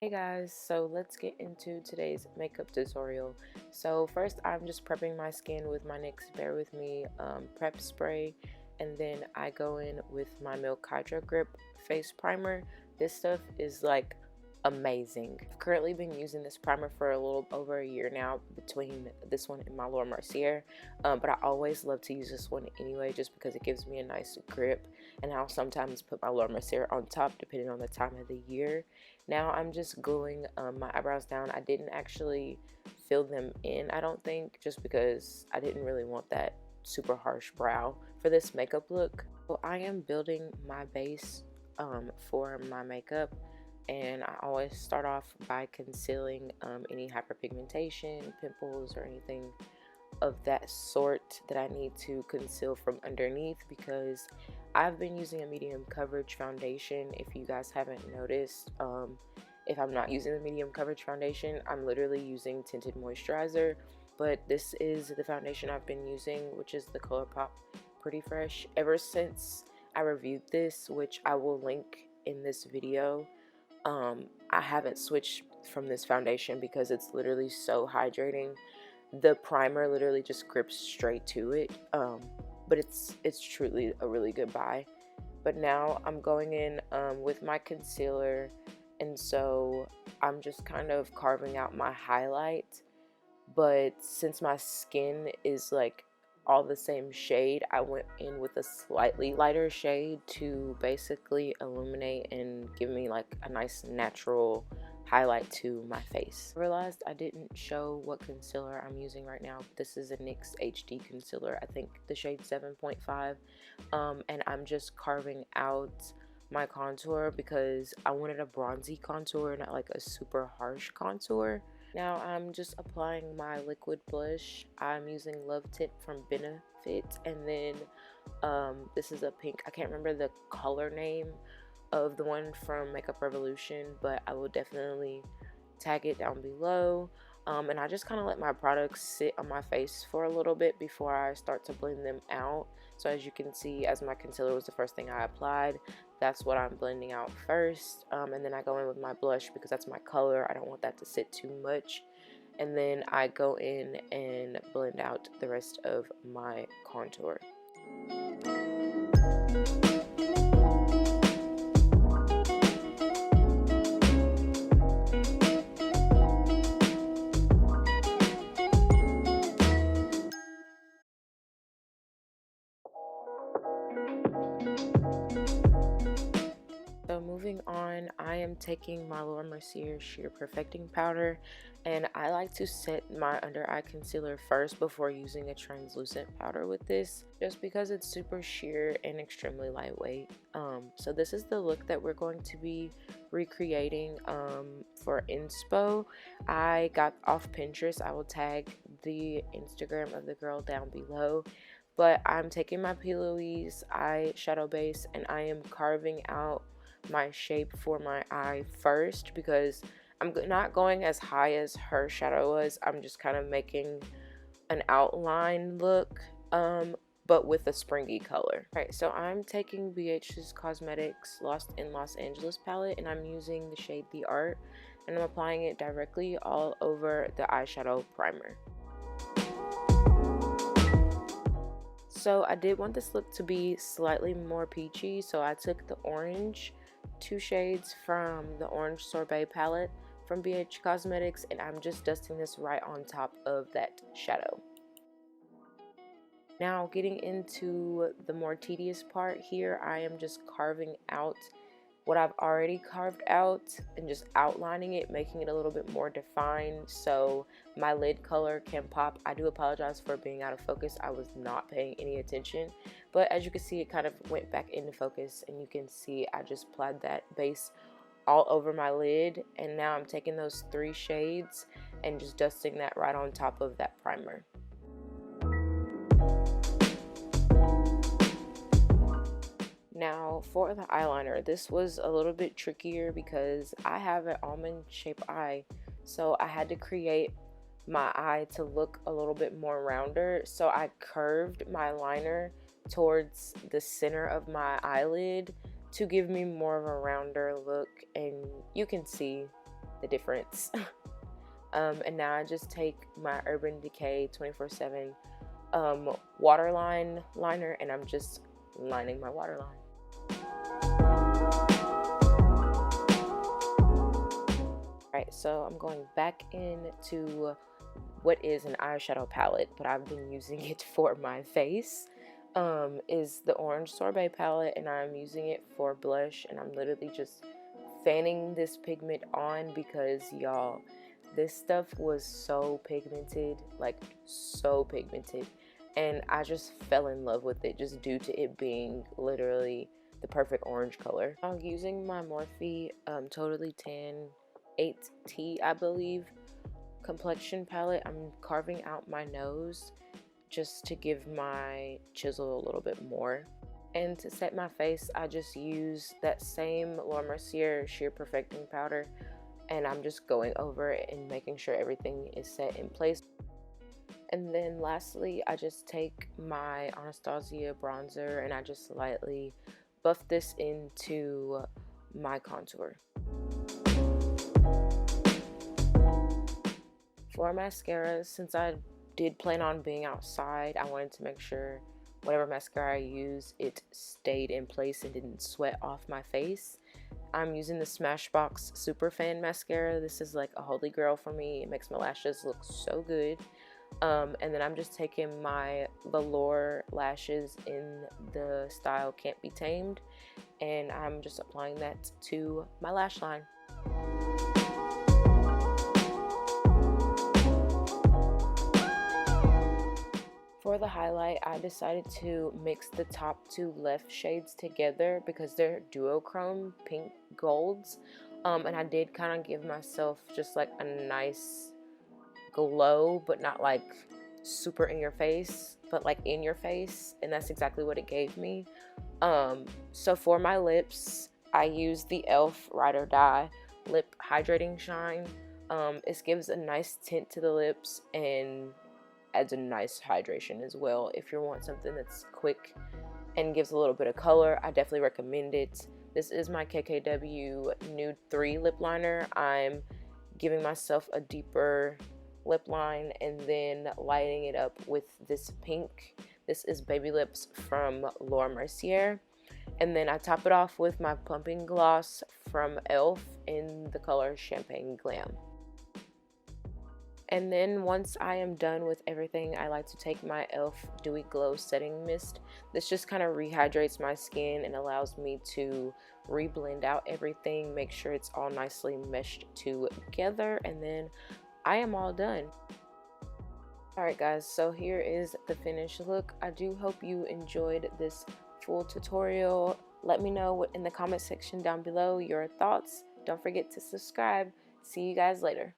Hey guys, so let's get into today's makeup tutorial. So first I'm just prepping my skin with my NYX Bear With Me prep spray, and then I go in with my Milk Hydro Grip face primer. This stuff is like amazing. I've currently been using this primer for a little over a year now, between this one and my Laura Mercier, but I always love to use this one anyway just because it gives me a nice grip, and I'll sometimes put my Laura Mercier on top depending on the time of the year. Now I'm just gluing my eyebrows down. I didn't actually fill them in, I don't think, just because I didn't really want that super harsh brow for this makeup look. So I am building my base for my makeup, and I always start off by concealing any hyperpigmentation, pimples, or anything of that sort that I need to conceal from underneath, because I've been using a medium coverage foundation. If you guys haven't noticed, if I'm not using the medium coverage foundation, I'm literally using tinted moisturizer, but this is the foundation I've been using, which is the ColourPop Pretty Fresh. Ever since I reviewed this, which I will link in this video, I haven't switched from this foundation because it's literally so hydrating. The primer literally just grips straight to it, but it's truly a really good buy. But now I'm going in with my concealer, and so I'm just kind of carving out my highlight, but since my skin is like all the same shade, I went in with a slightly lighter shade to basically illuminate and give me like a nice natural highlight to my face. I realized I didn't show what concealer I'm using right now. This is a NYX HD concealer, I think the shade 7.5, and I'm just carving out my contour because I wanted a bronzy contour, not like a super harsh contour. Now I'm just applying my liquid blush. I'm using Love Tip from Benefit, and then this is a pink. I can't remember the color name of the one from Makeup Revolution, but I will definitely tag it down below. And I just kind of let my products sit on my face for a little bit before I start to blend them out. So as you can see, as my concealer was the first thing I applied, that's what I'm blending out first. And then I go in with my blush because that's my color. I don't want that to sit too much. And then I go in and blend out the rest of my contour. So moving on, I am taking my Laura Mercier Sheer Perfecting Powder, and I like to set my under eye concealer first before using a translucent powder with this, just because it's super sheer and extremely lightweight. So this is the look that we're going to be recreating for inspo. I got off Pinterest. I will tag the Instagram of the girl down below. But I'm taking my P. Louise eyeshadow base, and I am carving out my shape for my eye first because I'm not going as high as her shadow was. I'm just kind of making an outline look, but with a springy color. Alright, so I'm taking BH's Cosmetics Lost in Los Angeles palette, and I'm using the shade The Art, and I'm applying it directly all over the eyeshadow primer. So I did want this look to be slightly more peachy, so I took the orange, 2 shades from the Orange Sorbet palette from BH Cosmetics, and I'm just dusting this right on top of that shadow. Now getting into the more tedious part here, I am just carving out what I've already carved out and just outlining it, making it a little bit more defined so my lid color can pop. I do apologize for being out of focus. I was not paying any attention, but as you can see, it kind of went back into focus, and you can see I just applied that base all over my lid, and now I'm taking those 3 shades and just dusting that right on top of that primer. Now for the eyeliner, this was a little bit trickier because I have an almond shaped eye, so I had to create my eye to look a little bit more rounder. So I curved my liner towards the center of my eyelid to give me more of a rounder look, and you can see the difference. And now I just take my Urban Decay 24/7 waterline liner, and I'm just lining my waterline. Alright, so I'm going back into what is an eyeshadow palette, but I've been using it for my face. Is the orange Sorbet palette, and I'm using it for blush, and I'm literally just fanning this pigment on because y'all, this stuff was so pigmented, like so pigmented, and I just fell in love with it just due to it being literally the perfect orange color. I'm using my Morphe Totally Tan 8T, I believe, complexion palette. I'm carving out my nose just to give my chisel a little bit more. And to set my face, I just use that same Laura Mercier Sheer Perfecting Powder, and I'm just going over it and making sure everything is set in place. And then lastly, I just take my Anastasia bronzer and I just lightly buff this into my contour. For mascara, since I did plan on being outside, I wanted to make sure whatever mascara I use, it stayed in place and didn't sweat off my face. I'm using the Smashbox Super Fan Mascara. This is like a holy grail for me. It makes my lashes look so good. And then I'm just taking my velour lashes in the style Can't Be Tamed, and I'm just applying that to my lash line. For the highlight, I decided to mix the top two left shades together because they're duochrome pink golds, and I did kind of give myself just like a nice glow, but not like super in your face, but like in your face, and that's exactly what it gave me. So for my lips, I used the e.l.f. Ride or Die Lip Hydrating Shine. It gives a nice tint to the lips and adds a nice hydration as well. If you want something that's quick and gives a little bit of color, I definitely recommend it. This is my KKW Nude 3 lip liner. I'm giving myself a deeper lip line and then lighting it up with this pink. This is Baby Lips from Laura Mercier. And then I top it off with my plumping gloss from e.l.f. in the color Champagne Glam. And then once I am done with everything, I like to take my e.l.f. Dewy Glow Setting Mist. This just kind of rehydrates my skin and allows me to re-blend out everything, make sure it's all nicely meshed together, and then I am all done. Alright guys, so here is the finished look. I do hope you enjoyed this full tutorial. Let me know in the comment section down below your thoughts. Don't forget to subscribe. See you guys later.